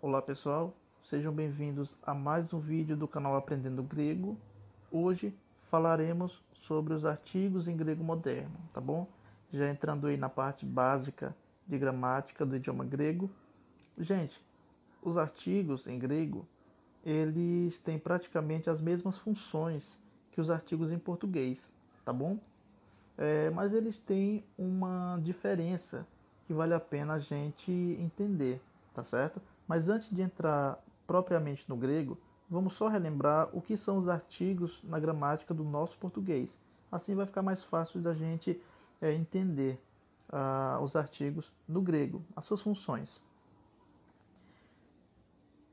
Olá pessoal, sejam bem-vindos a mais um vídeo do canal Aprendendo Grego. Hoje falaremos sobre os artigos em grego moderno, tá bom? Já entrando aí na parte básica de gramática do idioma grego. Gente, os artigos em grego, eles têm praticamente as mesmas funções que os artigos em português, tá bom? Mas eles têm uma diferença que vale a pena a gente entender, tá certo? Mas antes de entrar propriamente no grego, vamos só relembrar o que são os artigos na gramática do nosso português. Assim vai ficar mais fácil da gente entender os artigos no grego, as suas funções.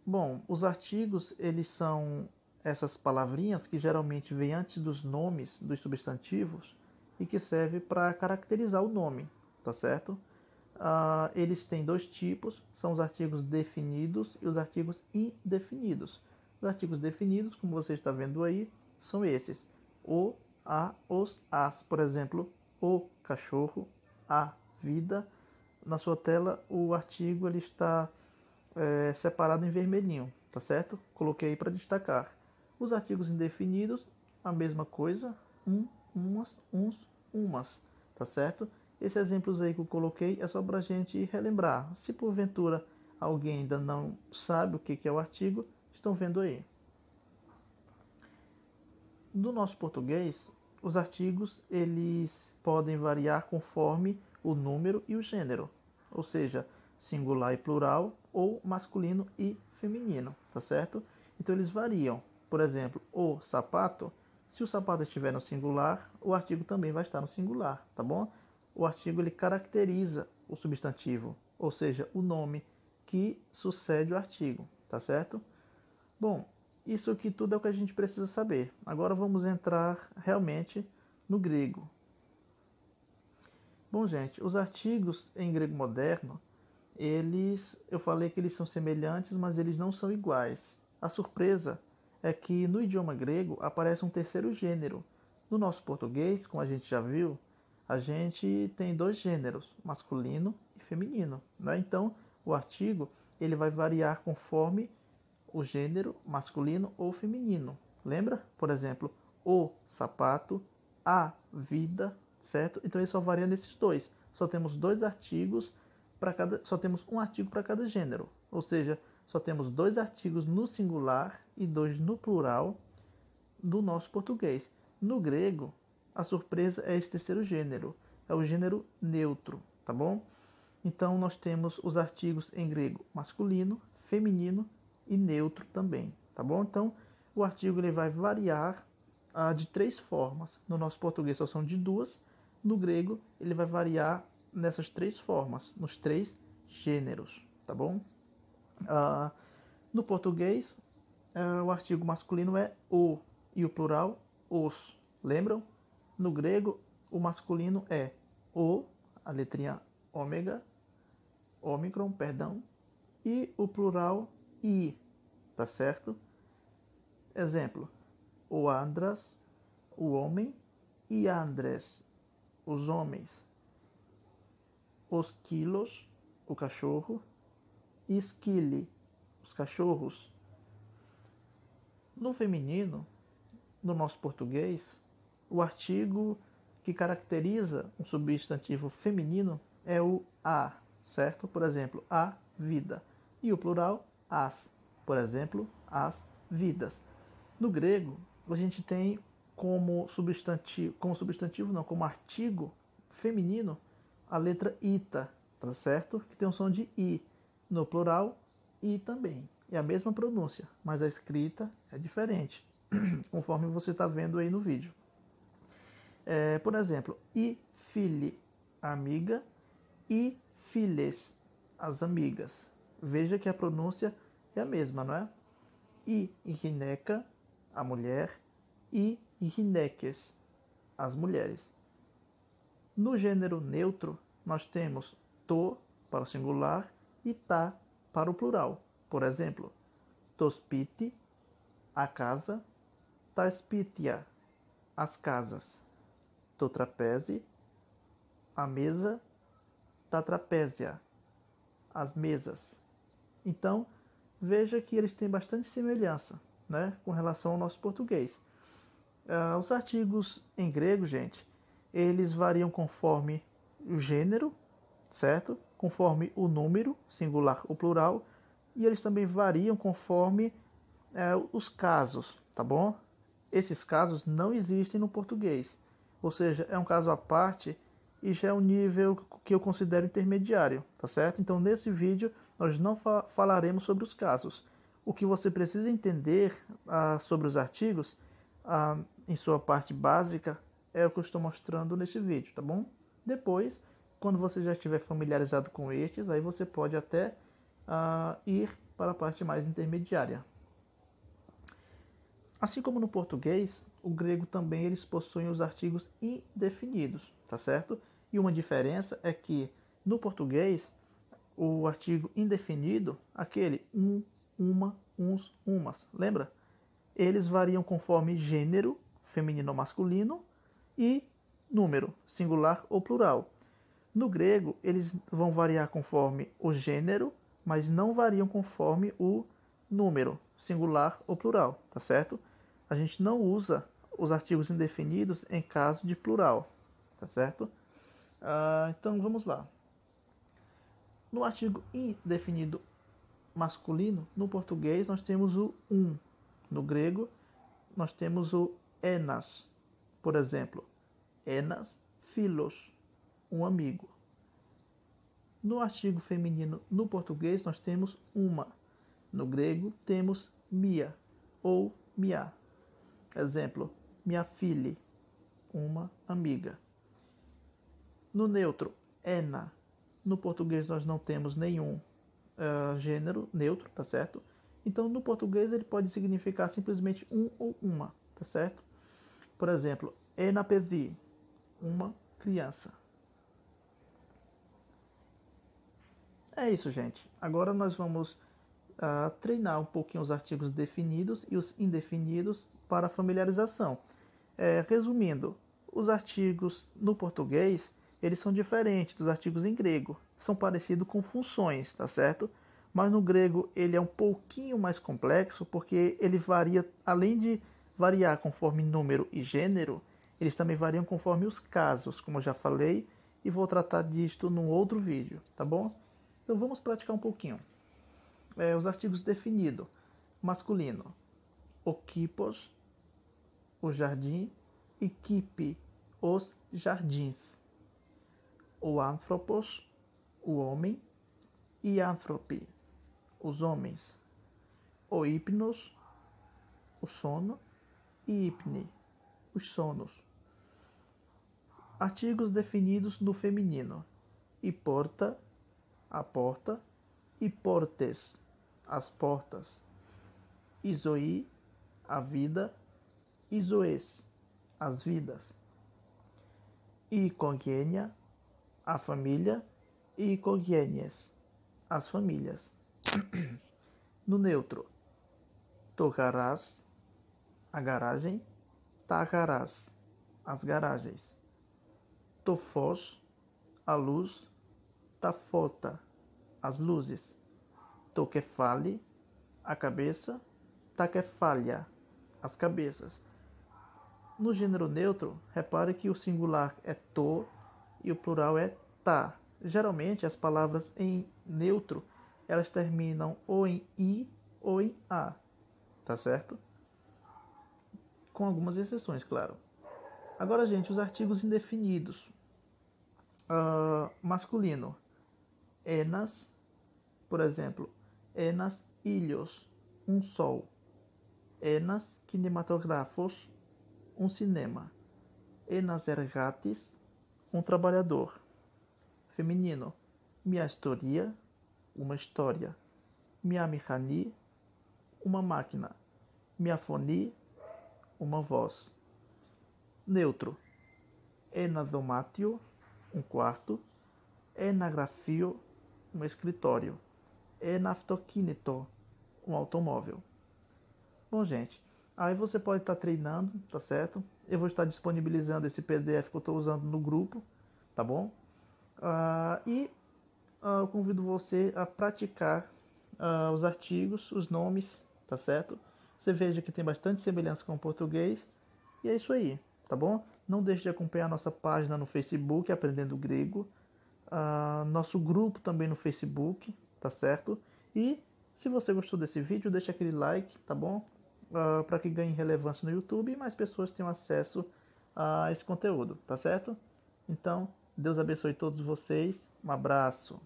Bom, os artigos, eles são essas palavrinhas que geralmente vêm antes dos nomes dos substantivos e que serve para caracterizar o nome, tá certo? Eles têm dois tipos, são os artigos definidos e os artigos indefinidos. Os artigos definidos, como você está vendo aí, são esses: o, a, os, as. Por exemplo, o cachorro, a vida. Na sua tela, o artigo ele está separado em vermelhinho, tá certo? Coloquei aí para destacar. Os artigos indefinidos, a mesma coisa, umas, uns, umas, tá certo? Esses exemplos aí que eu coloquei é só para a gente relembrar. Se porventura alguém ainda não sabe o que é o artigo, estão vendo aí. No nosso português, os artigos eles podem variar conforme o número e o gênero, ou seja, singular e plural ou masculino e feminino, tá certo? Então eles variam. Por exemplo, o sapato, se o sapato estiver no singular, o artigo também vai estar no singular, tá bom? O artigo ele caracteriza o substantivo, ou seja, o nome que sucede o artigo, tá certo? Bom, isso aqui tudo é o que a gente precisa saber. Agora vamos entrar realmente no grego. Bom, gente, os artigos em grego moderno, eu falei que eles são semelhantes, mas eles não são iguais. A surpresa é que no idioma grego aparece um terceiro gênero. No nosso português, como a gente já viu, a gente tem dois gêneros, masculino e feminino, né? Então, o artigo ele vai variar conforme o gênero masculino ou feminino. Lembra? Por exemplo, o sapato, a vida, certo? Então ele só varia nesses dois. Só temos dois artigos para cada, só temos um artigo para cada gênero. Ou seja, só temos dois artigos no singular e dois no plural do nosso português. No grego, a surpresa é esse terceiro gênero, é o gênero neutro, tá bom? Então nós temos os artigos em grego masculino, feminino e neutro também, tá bom? Então o artigo ele vai variar de três formas. No nosso português só são de duas, no grego ele vai variar nessas três formas, nos três gêneros, tá bom? Ah, no português, o artigo masculino é o e o plural os. Lembram? No grego, o masculino é o, a letrinha ômega, ômicron, perdão, e o plural i, tá certo? Exemplo: o Andras, o homem, e Andrés, os homens. Os quilos, o cachorro, e esquile, os cachorros. No feminino, no nosso português, o artigo que caracteriza um substantivo feminino é o a, certo? Por exemplo, a vida. E o plural, as. Por exemplo, as vidas. No grego, a gente tem como substantivo não, como artigo feminino, a letra ita, tá certo? Que tem um som de i. No plural, i também. É a mesma pronúncia, mas a escrita é diferente, conforme você está vendo aí no vídeo. Por exemplo, i fili, amiga, e files, as amigas. Veja que a pronúncia é a mesma, não é? I gineca, a mulher, e gineques, as mulheres. No gênero neutro, nós temos to para o singular e ta para o plural. Por exemplo, tospiti, a casa, taspitia, as casas. To trapeze, a mesa, ta trapézia, as mesas. Então, veja que eles têm bastante semelhança, né, com relação ao nosso português. Os artigos em grego, gente, eles variam conforme o gênero, certo? Conforme o número, singular ou plural, e eles também variam conforme os casos, tá bom? Esses casos não existem no português, ou seja, é um caso à parte e já é um nível que eu considero intermediário, tá certo? Então, nesse vídeo, nós não falaremos sobre os casos. O que você precisa entender sobre os artigos, em sua parte básica, é o que eu estou mostrando nesse vídeo, tá bom? Depois, quando você já estiver familiarizado com estes, aí você pode até ir para a parte mais intermediária. Assim como no português, o grego também eles possuem os artigos indefinidos, tá certo? E uma diferença é que no português, o artigo indefinido, aquele uma, uns, umas, lembra? Eles variam conforme gênero, feminino ou masculino, e número, singular ou plural. No grego, eles vão variar conforme o gênero, mas não variam conforme o número, singular ou plural, tá certo? A gente não usa os artigos indefinidos em caso de plural, tá certo? Então vamos lá. No artigo indefinido masculino, no português nós temos o no grego nós temos o enas. Por exemplo, enas philos, um amigo. No artigo feminino no português nós temos uma. No grego temos mia ou mia. Exemplo, minha filha, uma amiga. No neutro, ena. No português nós não temos nenhum gênero neutro, tá certo? Então no português ele pode significar simplesmente um ou uma, tá certo? Por exemplo, ena παιδί, uma criança. É isso, gente. Agora nós vamos treinar um pouquinho os artigos definidos e os indefinidos para familiarização. Resumindo, os artigos no português, eles são diferentes dos artigos em grego. São parecidos com funções, tá certo? Mas no grego ele é um pouquinho mais complexo, porque ele varia, além de variar conforme número e gênero, eles também variam conforme os casos, como eu já falei, e vou tratar disto num outro vídeo, tá bom? Então vamos praticar um pouquinho. Os artigos definidos. Masculino, o quipos, o jardim, e quipe, os jardins. O anthropos, o homem, e anthropi, os homens. O hipnos, o sono, e hipne, os sonos. Artigos definidos no feminino. E porta, a porta, e portes, as portas. Isoí, a vida, isoes, as vidas. Icogênia, a família, e icogênies, as famílias. No neutro, tocarás, a garagem, tacarás, as garagens. Tofós, a luz, tafota, as luzes. Toquefale, a cabeça, taquefalha, as cabeças. No gênero neutro, repare que o singular é to e o plural é ta. Geralmente as palavras em neutro, elas terminam ou em i ou em a, tá certo? Com algumas exceções, claro. Agora, gente, os artigos indefinidos. Masculino, enas, por exemplo, enas ilhos, um sol. Enas kinematográficos, um cinema. Enas ergatis, um trabalhador. Feminino, minha história, uma história. Minha mecani, uma máquina. Minha foni, uma voz. Neutro, enadomatio, um quarto. Enagrafio, um escritório. Enaftoquinito, um automóvel. Bom, gente, aí você pode estar treinando, tá certo? Eu vou estar disponibilizando esse PDF que eu estou usando no grupo, tá bom? Eu convido você a praticar os artigos, os nomes, tá certo? Você veja que tem bastante semelhança com o português. E é isso aí, tá bom? Não deixe de acompanhar nossa página no Facebook, Aprendendo Grego. Nosso grupo também no Facebook, tá certo? E se você gostou desse vídeo, deixa aquele like, tá bom? Para que ganhe relevância no YouTube e mais pessoas tenham acesso a esse conteúdo, tá certo? Então, Deus abençoe todos vocês. Um abraço.